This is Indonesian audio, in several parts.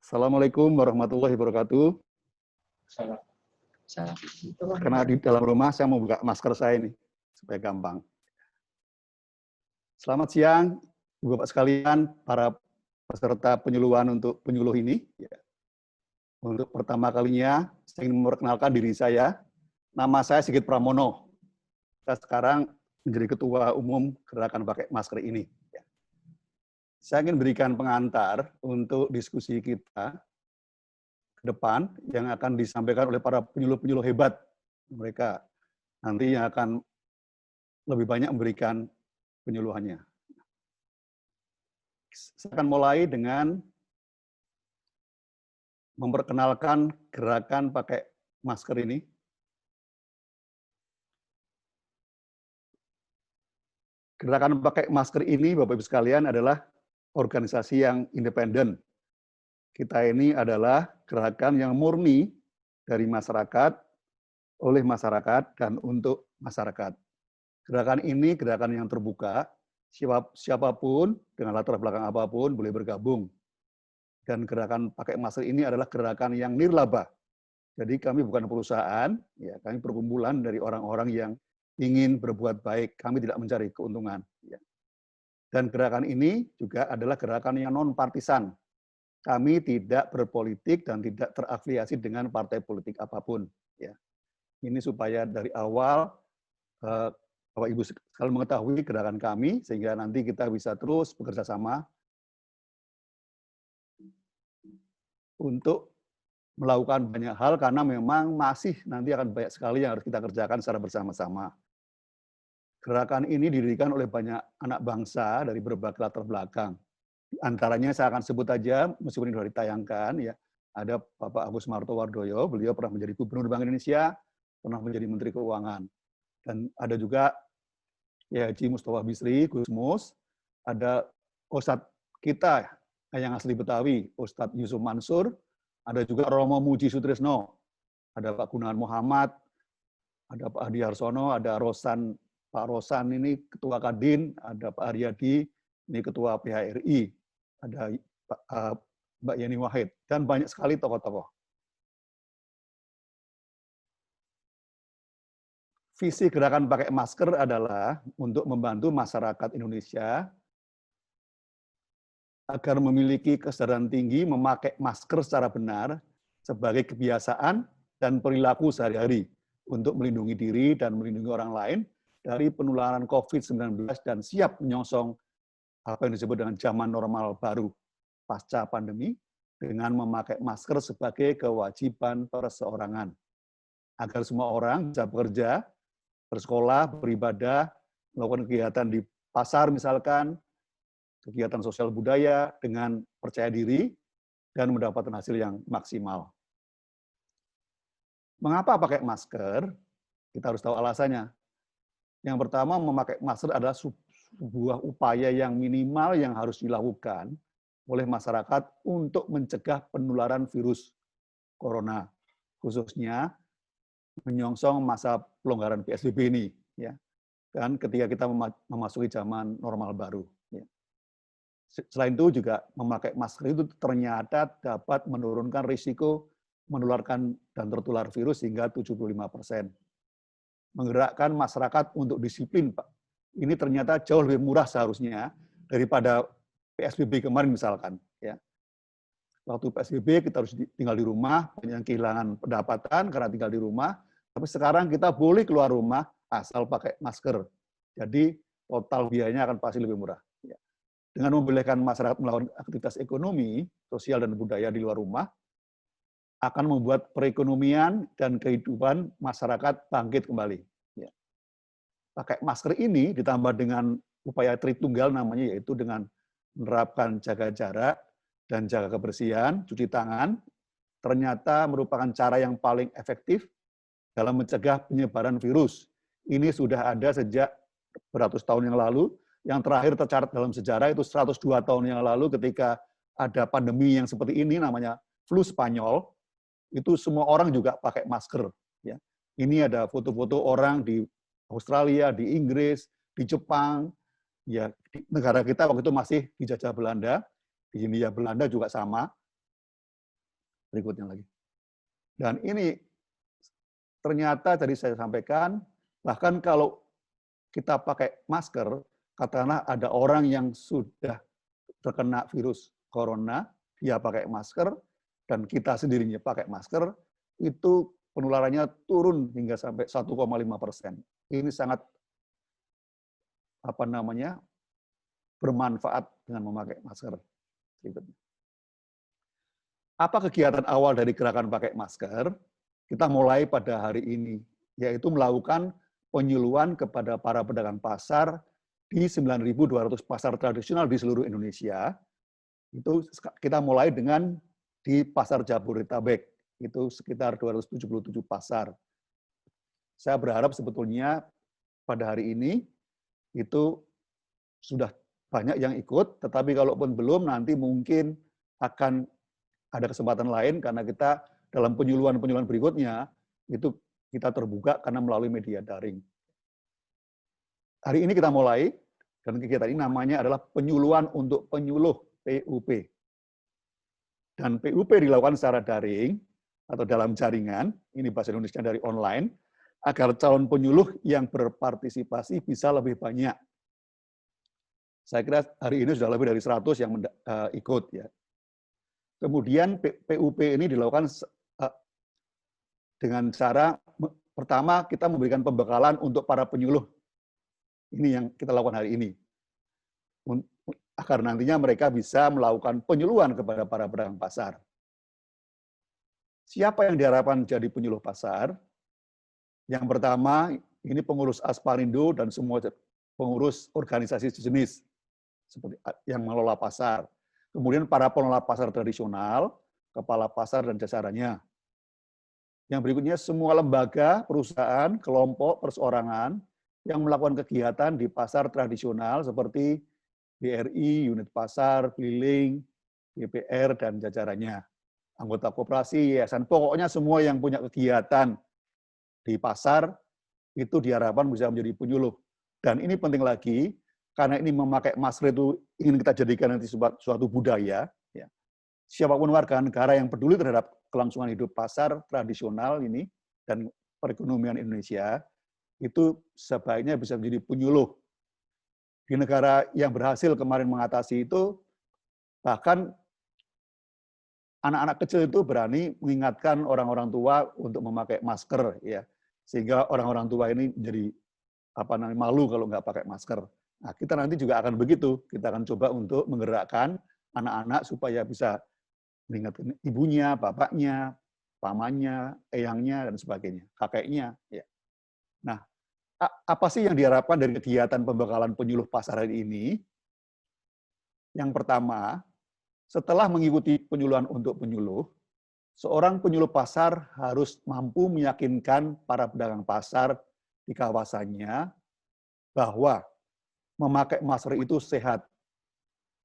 Assalamualaikum warahmatullahi wabarakatuh. Salah. Salah. Karena di dalam rumah saya mau buka masker saya ini supaya gampang. Selamat siang, Bapak sekalian, para peserta penyuluhan untuk penyuluh ini. Untuk pertama kalinya, saya ingin memperkenalkan diri saya. Nama saya Sigit Pramono. Saya sekarang menjadi Ketua Umum Gerakan Pakai Masker ini. Saya ingin berikan pengantar untuk diskusi kita ke depan yang akan disampaikan oleh para penyuluh-penyuluh hebat. Mereka nanti yang akan lebih banyak memberikan penyuluhannya. Saya akan mulai dengan memperkenalkan gerakan pakai masker ini. Gerakan pakai masker ini, Bapak Ibu sekalian, adalah organisasi yang independen. Kita ini adalah gerakan yang murni dari masyarakat, oleh masyarakat, dan untuk masyarakat. Gerakan ini gerakan yang terbuka, siapapun dengan latar belakang apapun boleh bergabung. Dan gerakan pakai masker ini adalah gerakan yang nirlaba. Jadi kami bukan perusahaan, ya, kami perkumpulan dari orang-orang yang ingin berbuat baik. Kami tidak mencari keuntungan. Ya. Dan gerakan ini juga adalah gerakan yang non-partisan. Kami tidak berpolitik dan tidak terafiliasi dengan partai politik apapun. Ya. Ini supaya dari awal Bapak Ibu sekalian mengetahui gerakan kami, sehingga nanti kita bisa terus bekerja sama untuk melakukan banyak hal, karena memang masih nanti akan banyak sekali yang harus kita kerjakan secara bersama-sama. Gerakan ini didirikan oleh banyak anak bangsa dari berbagai latar belakang. Antaranya saya akan sebut aja, meskipun ini sudah ditayangkan, ya, ada Bapak Agus Martowardoyo, beliau pernah menjadi Gubernur Bank Indonesia, pernah menjadi Menteri Keuangan. Dan ada juga ya Haji Mustafa Bisri, Gusmus, ada Ustadz kita yang asli Betawi, Ustadz Yusuf Mansur, ada juga Romo Muji Sutrisno, ada Pak Gunawan Muhammad, ada Pak Hadi Harsono, ada Pak Rosan ini Ketua Kadin, ada Pak Haryadi, ini Ketua PHRI, ada Mbak Yeni Wahid, dan banyak sekali tokoh-tokoh. Visi gerakan pakai masker adalah untuk membantu masyarakat Indonesia agar memiliki kesadaran tinggi memakai masker secara benar sebagai kebiasaan dan perilaku sehari-hari untuk melindungi diri dan melindungi orang lain dari penularan COVID-19 dan siap menyongsong apa yang disebut dengan zaman normal baru pasca pandemi dengan memakai masker sebagai kewajiban perseorangan agar semua orang bisa bekerja, bersekolah, beribadah, melakukan kegiatan di pasar misalkan, kegiatan sosial budaya dengan percaya diri dan mendapatkan hasil yang maksimal. Mengapa pakai masker? Kita harus tahu alasannya. Yang pertama, memakai masker adalah sebuah upaya yang minimal yang harus dilakukan oleh masyarakat untuk mencegah penularan virus corona, khususnya menyongsong masa pelonggaran PSBB ini, ya. Dan ketika kita memasuki zaman normal baru. Ya. Selain itu juga memakai masker itu ternyata dapat menurunkan risiko menularkan dan tertular virus hingga 75%. Menggerakkan masyarakat untuk disiplin, Pak. Ini ternyata jauh lebih murah seharusnya daripada PSBB kemarin misalkan. Ya. Waktu PSBB kita harus tinggal di rumah, banyak yang kehilangan pendapatan karena tinggal di rumah. Tapi sekarang kita boleh keluar rumah asal pakai masker. Jadi total biayanya akan pasti lebih murah. Ya. Dengan membolehkan masyarakat melakukan aktivitas ekonomi, sosial, dan budaya di luar rumah, akan membuat perekonomian dan kehidupan masyarakat bangkit kembali. Ya. Pakai masker ini ditambah dengan upaya tritunggal namanya, yaitu dengan menerapkan jaga jarak dan jaga kebersihan, cuci tangan, ternyata merupakan cara yang paling efektif dalam mencegah penyebaran virus. Ini sudah ada sejak beratus tahun yang lalu, yang terakhir tercatat dalam sejarah itu 102 tahun yang lalu ketika ada pandemi yang seperti ini namanya flu Spanyol. Itu semua orang juga pakai masker. Ya. Ini ada foto-foto orang di Australia, di Inggris, di Jepang. Ya, di negara kita waktu itu masih dijajah Belanda. Di Hindia Belanda juga sama. Berikutnya lagi. Dan ini ternyata tadi saya sampaikan, bahkan kalau kita pakai masker, katakanlah ada orang yang sudah terkena virus corona, dia pakai masker, dan kita sendirinya pakai masker, itu penularannya turun hingga sampai 1,5%. Ini sangat bermanfaat dengan memakai masker. Apa kegiatan awal dari gerakan pakai masker? Kita mulai pada hari ini, yaitu melakukan penyuluhan kepada para pedagang pasar di 9.200 pasar tradisional di seluruh Indonesia. Itu kita mulai dengan di pasar Jabodetabek, itu sekitar 277 pasar. Saya berharap sebetulnya pada hari ini itu sudah banyak yang ikut, tetapi kalaupun belum, nanti mungkin akan ada kesempatan lain karena kita dalam penyuluhan-penyuluhan berikutnya itu kita terbuka karena melalui media daring. Hari ini kita mulai, dan kegiatan ini namanya adalah penyuluhan untuk penyuluh PUP. Dan PUP dilakukan secara daring atau dalam jaringan, ini bahasa Indonesia dari online, agar calon penyuluh yang berpartisipasi bisa lebih banyak. Saya kira hari ini sudah lebih dari 100 yang ikut, ya. Kemudian PUP ini dilakukan dengan cara, pertama kita memberikan pembekalan untuk para penyuluh. Ini yang kita lakukan hari ini. Agar nantinya mereka bisa melakukan penyuluhan kepada para pedagang pasar. Siapa yang diharapkan jadi penyuluh pasar? Yang pertama, ini pengurus Asparindo dan semua pengurus organisasi sejenis, seperti yang mengelola pasar. Kemudian para pengelola pasar tradisional, kepala pasar dan jajarannya. Yang berikutnya semua lembaga, perusahaan, kelompok, perseorangan yang melakukan kegiatan di pasar tradisional seperti BRI, unit pasar, keliling, BPR, dan jajarannya. Anggota koperasi, yayasan, pokoknya semua yang punya kegiatan di pasar itu diharapkan bisa menjadi penyuluh. Dan ini penting lagi, karena ini memakai masker itu ingin kita jadikan nanti suatu budaya, ya. Siapapun warga negara yang peduli terhadap kelangsungan hidup pasar tradisional ini dan perekonomian Indonesia, itu sebaiknya bisa menjadi penyuluh. Di negara yang berhasil kemarin mengatasi itu, bahkan anak-anak kecil itu berani mengingatkan orang-orang tua untuk memakai masker, ya, sehingga orang-orang tua ini jadi malu kalau nggak pakai masker. Nah, kita nanti juga akan begitu. Kita akan coba untuk menggerakkan anak-anak supaya bisa mengingatkan ibunya, bapaknya, pamannya, eyangnya, dan sebagainya, kakeknya. Ya. Nah, apa sih yang diharapkan dari kegiatan pembekalan penyuluh pasar hari ini? Yang pertama, setelah mengikuti penyuluhan untuk penyuluh, seorang penyuluh pasar harus mampu meyakinkan para pedagang pasar di kawasannya bahwa memakai masker itu sehat,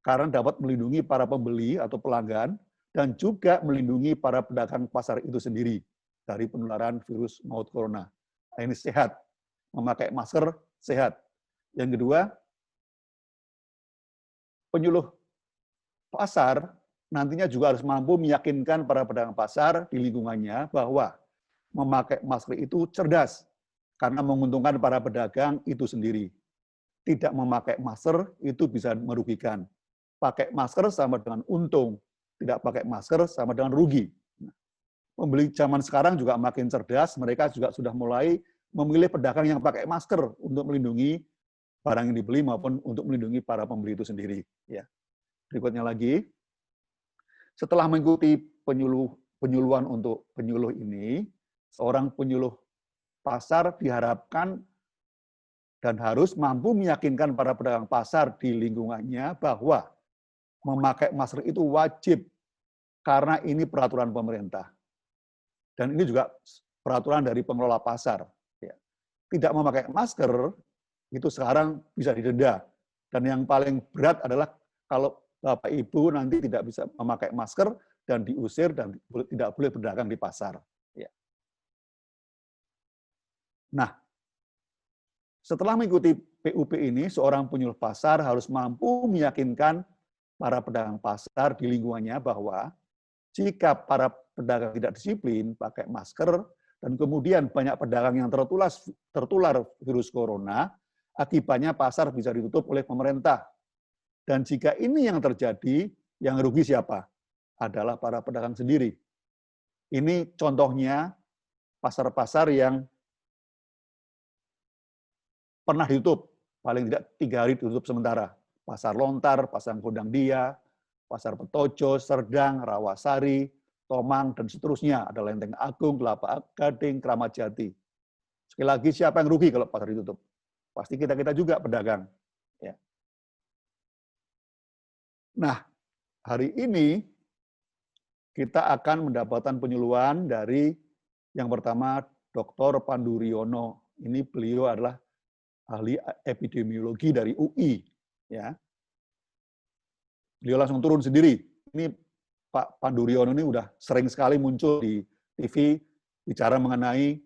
karena dapat melindungi para pembeli atau pelanggan, dan juga melindungi para pedagang pasar itu sendiri dari penularan virus maut corona. Nah, ini sehat, memakai masker sehat. Yang kedua, penyuluh pasar nantinya juga harus mampu meyakinkan para pedagang pasar di lingkungannya bahwa memakai masker itu cerdas, karena menguntungkan para pedagang itu sendiri. Tidak memakai masker itu bisa merugikan. Pakai masker sama dengan untung, tidak pakai masker sama dengan rugi. Pembeli zaman sekarang juga makin cerdas, mereka juga sudah mulai memilih pedagang yang pakai masker untuk melindungi barang yang dibeli maupun untuk melindungi para pembeli itu sendiri. Ya. Berikutnya lagi, setelah mengikuti penyuluhan untuk penyuluh ini, seorang penyuluh pasar diharapkan dan harus mampu meyakinkan para pedagang pasar di lingkungannya bahwa memakai masker itu wajib, karena ini peraturan pemerintah. Dan ini juga peraturan dari pengelola pasar. Tidak memakai masker, itu sekarang bisa didenda. Dan yang paling berat adalah kalau Bapak Ibu nanti tidak bisa memakai masker dan diusir dan tidak boleh berdagang di pasar. Nah, setelah mengikuti PUP ini, seorang penyuluh pasar harus mampu meyakinkan para pedagang pasar di lingkungannya bahwa Jika para pedagang tidak disiplin, pakai masker, dan kemudian banyak pedagang yang tertular virus corona, akibatnya pasar bisa ditutup oleh pemerintah. Dan jika ini yang terjadi, yang rugi siapa? Adalah para pedagang sendiri. Ini contohnya pasar-pasar yang pernah ditutup, paling tidak 3 hari ditutup sementara. Pasar Lontar, Pasar Gondang Dia, Pasar Petojo, Serdang, Rawasari, Tomang, dan seterusnya. Ada Lenteng Agung, Kelapa Gading, Kramat Jati. Sekali lagi, siapa yang rugi kalau pasar ditutup? Pasti kita-kita juga pedagang. Ya. Nah, hari ini kita akan mendapatkan penyuluhan dari yang pertama Dr. Pandu Riono. Ini beliau adalah ahli epidemiologi dari UI. Ya. Beliau langsung turun sendiri. Ini Pak Pandu Riono ini udah sering sekali muncul di TV bicara mengenai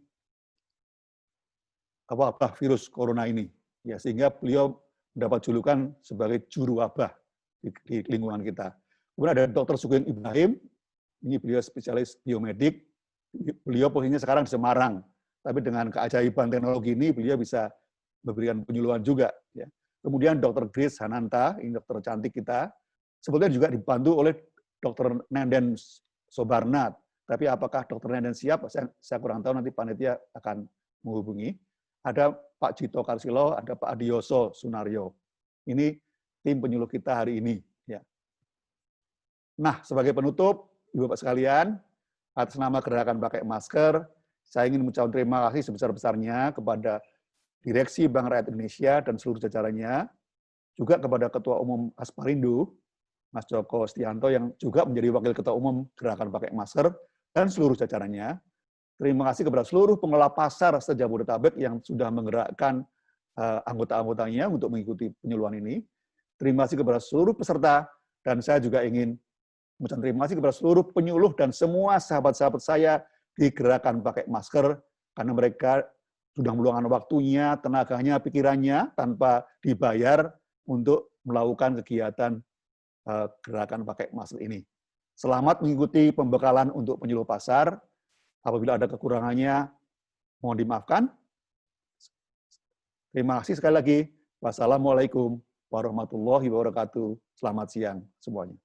wabah virus corona ini. Ya, sehingga beliau mendapat julukan sebagai juru wabah di lingkungan kita. Kemudian ada Dr. Sugeng Ibrahim, ini beliau spesialis biomedik. Beliau posisinya sekarang di Semarang, tapi dengan keajaiban teknologi ini beliau bisa memberikan penyuluhan juga. Ya. Kemudian Dr. Grace Hananta, ini dokter cantik kita, sebetulnya juga dibantu oleh Dr. Nenden Sobarnat. Tapi apakah Dr. Nenden siap? Saya kurang tahu, nanti panitia akan menghubungi. Ada Pak Jito Karsilo, ada Pak Adioso Sunaryo. Ini tim penyuluh kita hari ini. Ya. Nah, sebagai penutup, Ibu Bapak sekalian, atas nama Gerakan Pakai Masker, saya ingin mengucapkan terima kasih sebesar-besarnya kepada Direksi Bank Rakyat Indonesia dan seluruh jajarannya, juga kepada Ketua Umum Asparindo, Mas Joko Stianto, yang juga menjadi Wakil Ketua Umum Gerakan Pakai Masker, dan seluruh jajarannya. Terima kasih kepada seluruh pengelola pasar se-Jabodetabek yang sudah menggerakkan anggota-anggotanya untuk mengikuti penyuluhan ini. Terima kasih kepada seluruh peserta, dan saya juga ingin mengucapkan terima kasih kepada seluruh penyuluh dan semua sahabat-sahabat saya di Gerakan Pakai Masker, karena mereka sudah meluangkan waktunya, tenaganya, pikirannya, tanpa dibayar untuk melakukan kegiatan Gerakan Pakai Masker ini. Selamat mengikuti pembekalan untuk penyuluh pasar. Apabila ada kekurangannya, mohon dimaafkan. Terima kasih sekali lagi. Wassalamualaikum warahmatullahi wabarakatuh. Selamat siang semuanya.